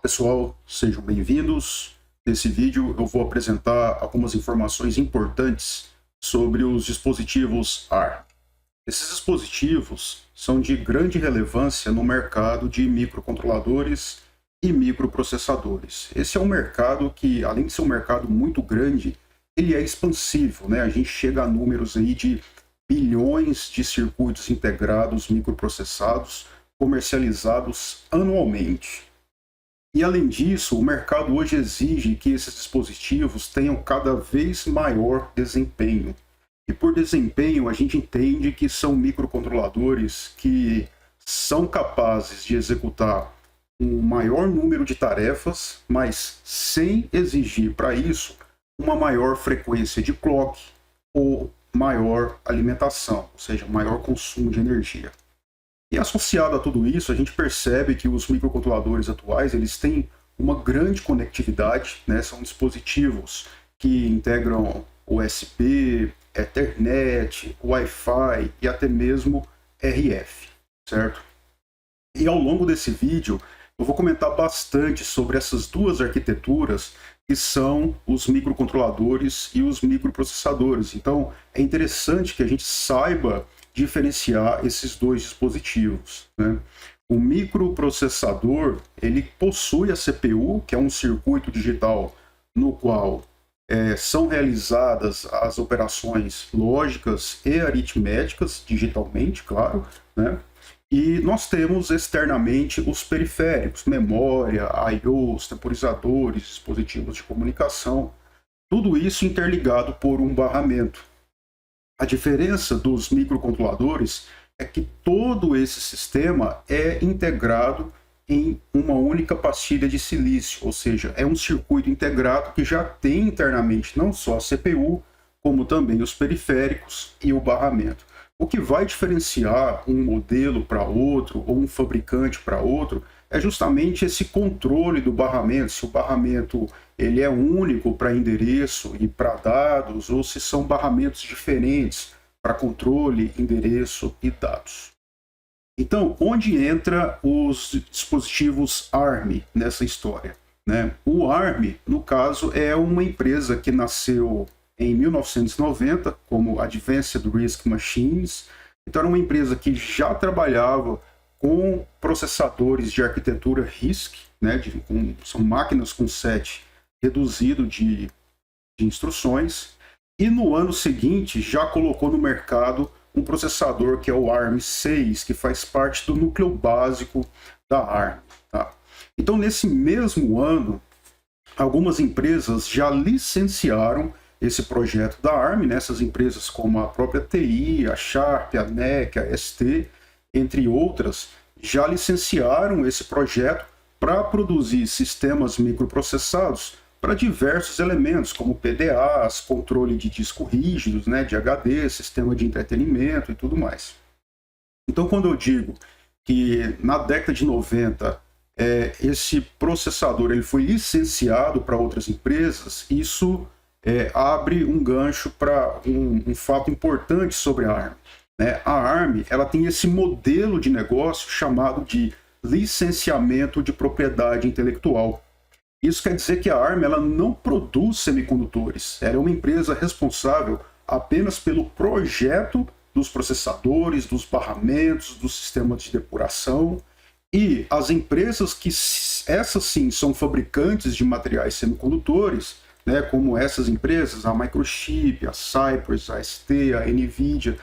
Pessoal, sejam bem-vindos. Nesse vídeo eu vou apresentar algumas informações importantes sobre os dispositivos ARM. Esses dispositivos são de grande relevância no mercado de microcontroladores e microprocessadores. Esse é um mercado que, além de ser um mercado muito grande, ele é expansivo, né? A gente chega a números aí de bilhões de circuitos integrados microprocessados comercializados anualmente. E além disso, o mercado hoje exige que esses dispositivos tenham cada vez maior desempenho. E por desempenho, a gente entende que são microcontroladores que são capazes de executar um maior número de tarefas, mas sem exigir para isso uma maior frequência de clock ou maior alimentação, ou seja, maior consumo de energia. E associado a tudo isso, a gente percebe que os microcontroladores atuais eles têm uma grande conectividade, né? São dispositivos que integram USB, Ethernet, Wi-Fi e até mesmo RF, certo? E ao longo desse vídeo eu vou comentar bastante sobre essas duas arquiteturas que são os microcontroladores e os microprocessadores. Então é interessante que a gente saiba diferenciar esses dois dispositivos, né? O microprocessador ele possui a CPU, que é um circuito digital no qual são realizadas as operações lógicas e aritméticas digitalmente, claro, né? E nós temos externamente os periféricos, memória, I/Os, temporizadores, dispositivos de comunicação, tudo isso interligado por um barramento. A diferença dos microcontroladores é que todo esse sistema é integrado em uma única pastilha de silício, ou seja, é um circuito integrado que já tem internamente não só a CPU, como também os periféricos e o barramento. O que vai diferenciar um modelo para outro ou um fabricante para outro é justamente esse controle do barramento, se o barramento ele é único para endereço e para dados, ou se são barramentos diferentes para controle, endereço e dados. Então, onde entra os dispositivos ARM nessa história, né? O ARM, no caso, é uma empresa que nasceu em 1990 como Advanced RISC Machines. Então, era uma empresa que já trabalhava com processadores de arquitetura RISC, né? São máquinas com set reduzido de instruções, e no ano seguinte já colocou no mercado um processador que é o ARM6, que faz parte do núcleo básico da ARM. Tá? Então, nesse mesmo ano, algumas empresas já licenciaram esse projeto da ARM, né? Essas empresas como a própria TI, a Sharp, a NEC, a ST, entre outras, já licenciaram esse projeto para produzir sistemas microprocessados para diversos elementos, como PDAs, controle de disco rígidos, né, de HD, sistema de entretenimento e tudo mais. Então, quando eu digo que na década de 90 esse processador ele foi licenciado para outras empresas, isso abre um gancho para um fato importante sobre a ARM. Né? A ARM ela tem esse modelo de negócio chamado de licenciamento de propriedade intelectual. Isso quer dizer que a ARM ela não produz semicondutores, ela é uma empresa responsável apenas pelo projeto dos processadores, dos barramentos, do sistema de depuração, e as empresas que, essas sim, são fabricantes de materiais semicondutores, né, como essas empresas, a Microchip, a Cypress, a ST, a NVIDIA,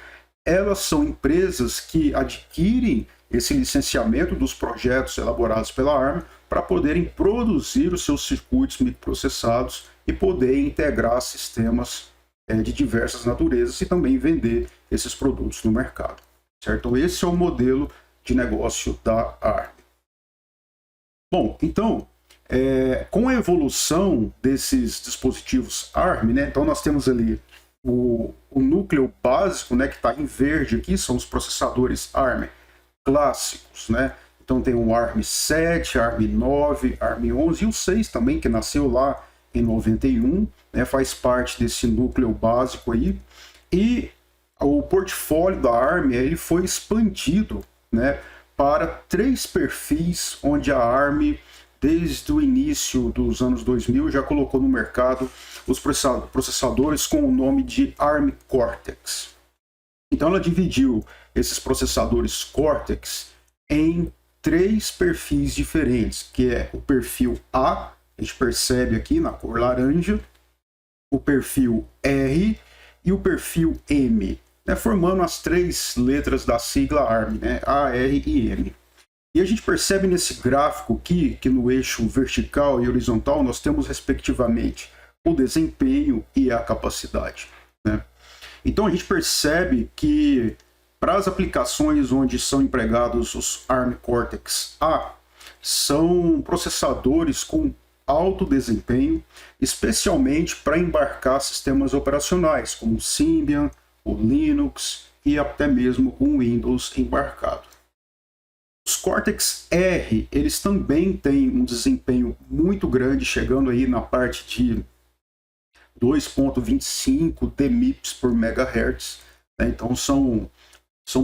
elas são empresas que adquirem esse licenciamento dos projetos elaborados pela ARM para poderem produzir os seus circuitos microprocessados e poder integrar sistemas de diversas naturezas e também vender esses produtos no mercado. Certo? Então esse é o modelo de negócio da ARM. Bom, então, com a evolução desses dispositivos ARM, né, então nós temos ali o núcleo básico, né, que está em verde aqui, são os processadores ARM clássicos, né? Então tem o ARM7, ARM9, ARM11 e o 6 também, que nasceu lá em 91, né? Faz parte desse núcleo básico aí. E o portfólio da ARM ele foi expandido, né, para 3 perfis onde a ARM desde o início dos anos 2000, já colocou no mercado os processadores com o nome de ARM Cortex. Então ela dividiu esses processadores Cortex em 3 perfis diferentes, que é o perfil A, a gente percebe aqui na cor laranja, o perfil R e o perfil M, né, formando as 3 letras da sigla ARM, né, A, R e M. E a gente percebe nesse gráfico aqui que no eixo vertical e horizontal nós temos respectivamente o desempenho e a capacidade, né? Então a gente percebe que para as aplicações onde são empregados os ARM Cortex A, são processadores com alto desempenho, especialmente para embarcar sistemas operacionais, como o Symbian, o Linux e até mesmo o Windows embarcado. Os Cortex R, eles também têm um desempenho muito grande, chegando aí na parte de 2.25 DMIPS por MHz, né? Então são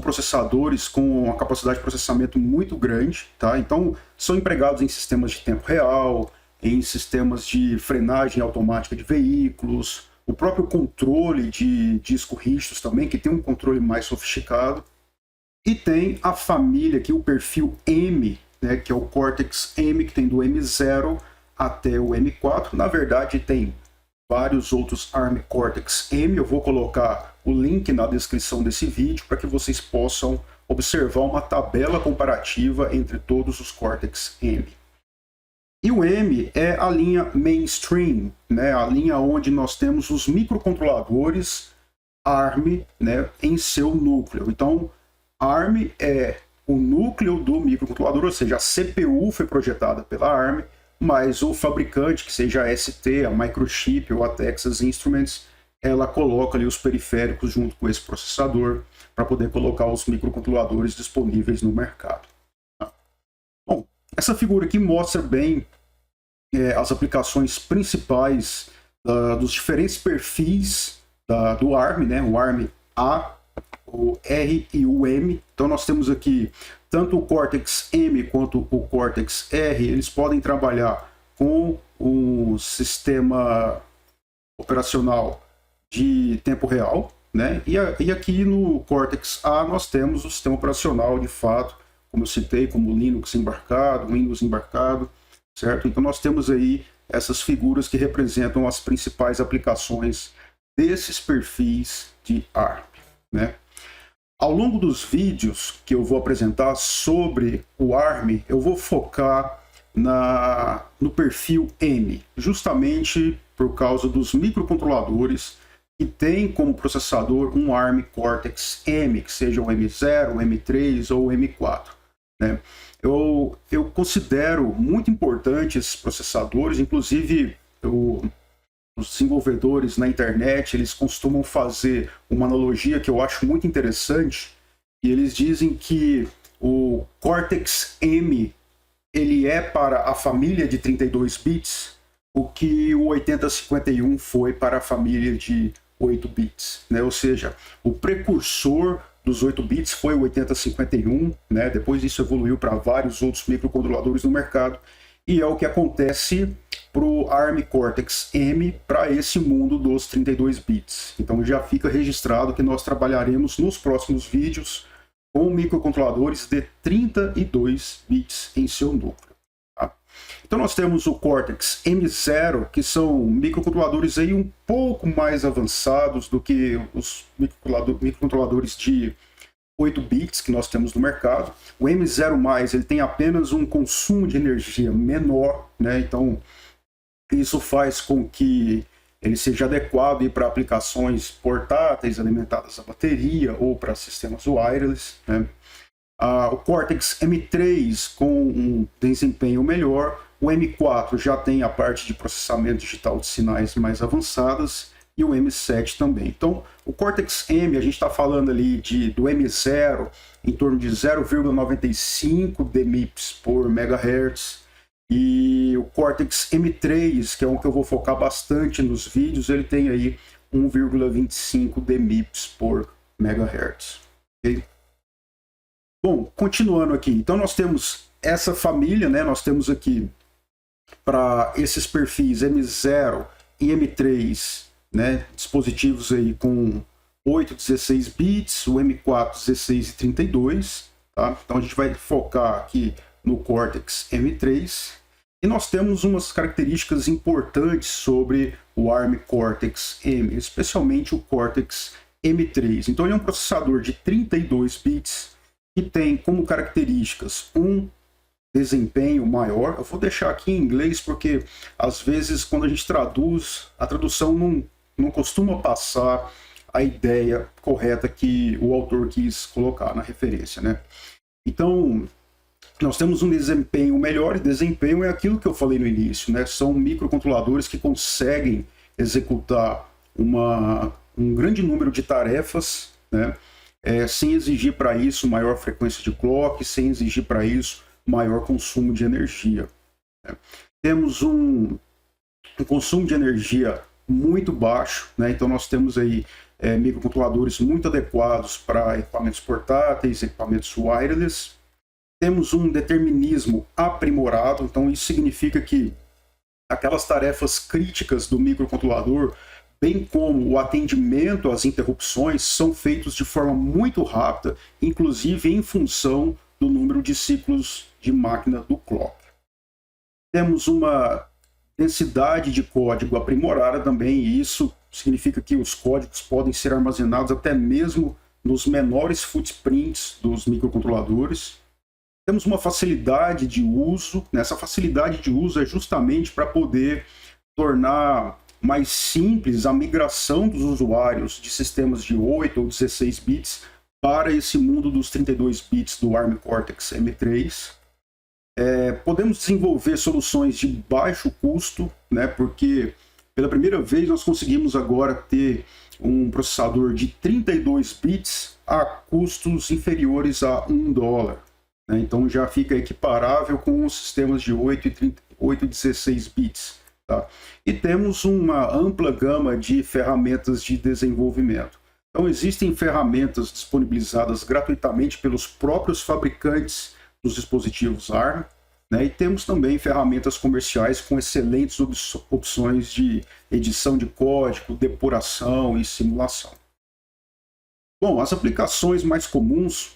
processadores com uma capacidade de processamento muito grande, tá? Então são empregados em sistemas de tempo real, em sistemas de frenagem automática de veículos, o próprio controle de disco rígidos também, que tem um controle mais sofisticado. E tem a família aqui, o perfil M, né, que é o Cortex M, que tem do M0 até o M4. Na verdade, tem vários outros ARM Cortex M. Eu vou colocar o link na descrição desse vídeo para que vocês possam observar uma tabela comparativa entre todos os Cortex M. E o M é a linha mainstream, né, a linha onde nós temos os microcontroladores ARM, né, em seu núcleo. Então, ARM é o núcleo do microcontrolador, ou seja, a CPU foi projetada pela ARM, mas o fabricante, que seja a ST, a Microchip ou a Texas Instruments, ela coloca ali os periféricos junto com esse processador para poder colocar os microcontroladores disponíveis no mercado. Bom, essa figura aqui mostra bem as aplicações principais dos diferentes perfis do ARM, né? O ARM A, o R e o M. Então nós temos aqui tanto o Cortex M quanto o Cortex R, eles podem trabalhar com um sistema operacional de tempo real, né? E aqui no Cortex A nós temos o sistema operacional de fato, como eu citei, como Linux embarcado, Windows embarcado, certo? Então nós temos aí essas figuras que representam as principais aplicações desses perfis de ARM, né? Ao longo dos vídeos que eu vou apresentar sobre o ARM, eu vou focar no perfil M, justamente por causa dos microcontroladores que tem como processador um ARM Cortex M, que seja o M0, o M3 ou o M4, né? Eu considero muito importante esses processadores, inclusive os desenvolvedores na internet, eles costumam fazer uma analogia que eu acho muito interessante, e eles dizem que o Cortex M ele é para a família de 32 bits o que o 8051 foi para a família de 8 bits, né? Ou seja, o precursor dos 8 bits foi o 8051, né? Depois isso evoluiu para vários outros microcontroladores no mercado, e é o que acontece para o ARM Cortex M para esse mundo dos 32 bits. Então já fica registrado que nós trabalharemos nos próximos vídeos com microcontroladores de 32 bits em seu núcleo. Tá? Então nós temos o Cortex M0, que são microcontroladores aí um pouco mais avançados do que os microcontroladores de 8 bits que nós temos no mercado. O M0+, ele tem apenas um consumo de energia menor, né? Então isso faz com que ele seja adequado para aplicações portáteis alimentadas a bateria ou para sistemas wireless, né? O Cortex M3 com um desempenho melhor, o M4 já tem a parte de processamento digital de sinais mais avançadas, e o M7 também. Então, o Cortex M, a gente está falando ali do M0 em torno de 0,95 DMIPS por MHz, e o Cortex M3, que é um que eu vou focar bastante nos vídeos, ele tem aí 1,25 DMIPS por MHz. Okay? Bom, continuando aqui, então nós temos essa família, né? Nós temos aqui para esses perfis M0 e M3, né, dispositivos aí com 8 e 16 bits, o M4 16 e 32, tá? Então a gente vai focar aqui no Cortex M3, e nós temos umas características importantes sobre o ARM Cortex-M, especialmente o Cortex M3. Então ele é um processador de 32 bits que tem como características um desempenho maior. Eu vou deixar aqui em inglês porque às vezes quando a gente traduz, a tradução não costuma passar a ideia correta que o autor quis colocar na referência, né? Então, nós temos um desempenho melhor, e desempenho é aquilo que eu falei no início, né? São microcontroladores que conseguem executar um grande número de tarefas, né? Sem exigir para isso maior frequência de clock, sem exigir para isso maior consumo de energia, né? Temos um consumo de energia muito baixo, né? Então nós temos aí microcontroladores muito adequados para equipamentos portáteis, equipamentos wireless. Temos um determinismo aprimorado, então isso significa que aquelas tarefas críticas do microcontrolador, bem como o atendimento às interrupções, são feitos de forma muito rápida, inclusive em função do número de ciclos de máquina do clock. Temos uma densidade de código aprimorada também, e isso significa que os códigos podem ser armazenados até mesmo nos menores footprints dos microcontroladores. Temos uma facilidade de uso, essa facilidade de uso é justamente para poder tornar mais simples a migração dos usuários de sistemas de 8 ou 16 bits para esse mundo dos 32 bits do ARM Cortex M3. Podemos desenvolver soluções de baixo custo, né, porque pela primeira vez nós conseguimos agora ter um processador de 32 bits a custos inferiores a $1. Né? Então já fica equiparável com os sistemas de 8 e 16 bits. Tá? E temos uma ampla gama de ferramentas de desenvolvimento. Então existem ferramentas disponibilizadas gratuitamente pelos próprios fabricantes dos dispositivos ARM, né? E temos também ferramentas comerciais com excelentes opções de edição de código, depuração e simulação. Bom, as aplicações mais comuns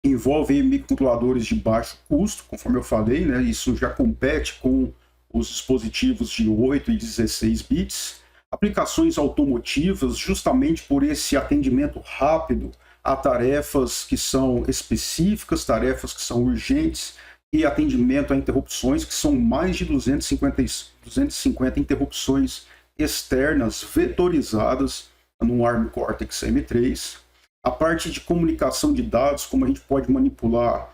envolvem microcontroladores de baixo custo, conforme eu falei, né? Isso já compete com os dispositivos de 8 e 16 bits. Aplicações automotivas, justamente por esse atendimento rápido a tarefas que são específicas, tarefas que são urgentes, e atendimento a interrupções, que são mais de 250 interrupções externas vetorizadas no ARM Cortex M3. A parte de comunicação de dados, como a gente pode manipular,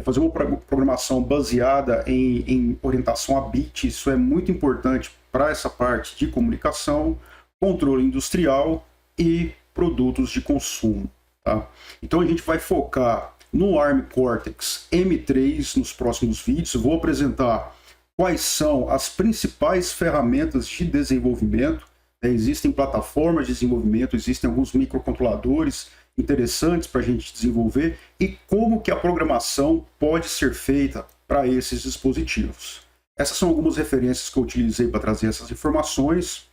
fazer uma programação baseada em orientação a bit, isso é muito importante para essa parte de comunicação, controle industrial e produtos de consumo. Tá? Então a gente vai focar no ARM Cortex M3 nos próximos vídeos. Eu vou apresentar quais são as principais ferramentas de desenvolvimento. Existem plataformas de desenvolvimento, existem alguns microcontroladores interessantes para a gente desenvolver e como que a programação pode ser feita para esses dispositivos. Essas são algumas referências que eu utilizei para trazer essas informações.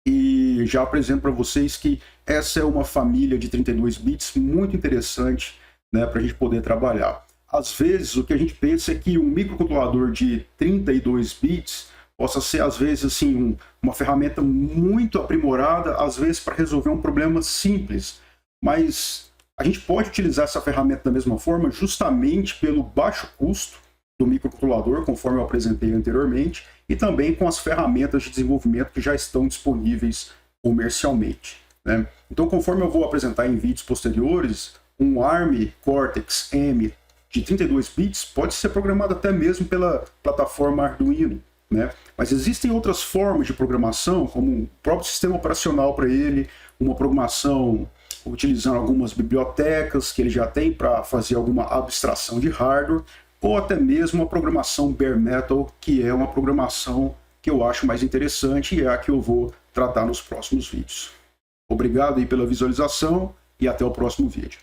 E já apresento para vocês que essa é uma família de 32 bits muito interessante, né, para a gente poder trabalhar. Às vezes, o que a gente pensa é que um microcontrolador de 32 bits possa ser, às vezes, assim, uma ferramenta muito aprimorada, às vezes para resolver um problema simples. Mas a gente pode utilizar essa ferramenta da mesma forma justamente pelo baixo custo do microcontrolador, conforme eu apresentei anteriormente, e também com as ferramentas de desenvolvimento que já estão disponíveis comercialmente, né? Então, conforme eu vou apresentar em vídeos posteriores, um ARM Cortex-M de 32 bits pode ser programado até mesmo pela plataforma Arduino, né? Mas existem outras formas de programação, como um próprio sistema operacional para ele, uma programação utilizando algumas bibliotecas que ele já tem para fazer alguma abstração de hardware, ou até mesmo uma programação bare metal, que é uma programação que eu acho mais interessante e é a que eu vou tratar nos próximos vídeos. Obrigado aí pela visualização e até o próximo vídeo.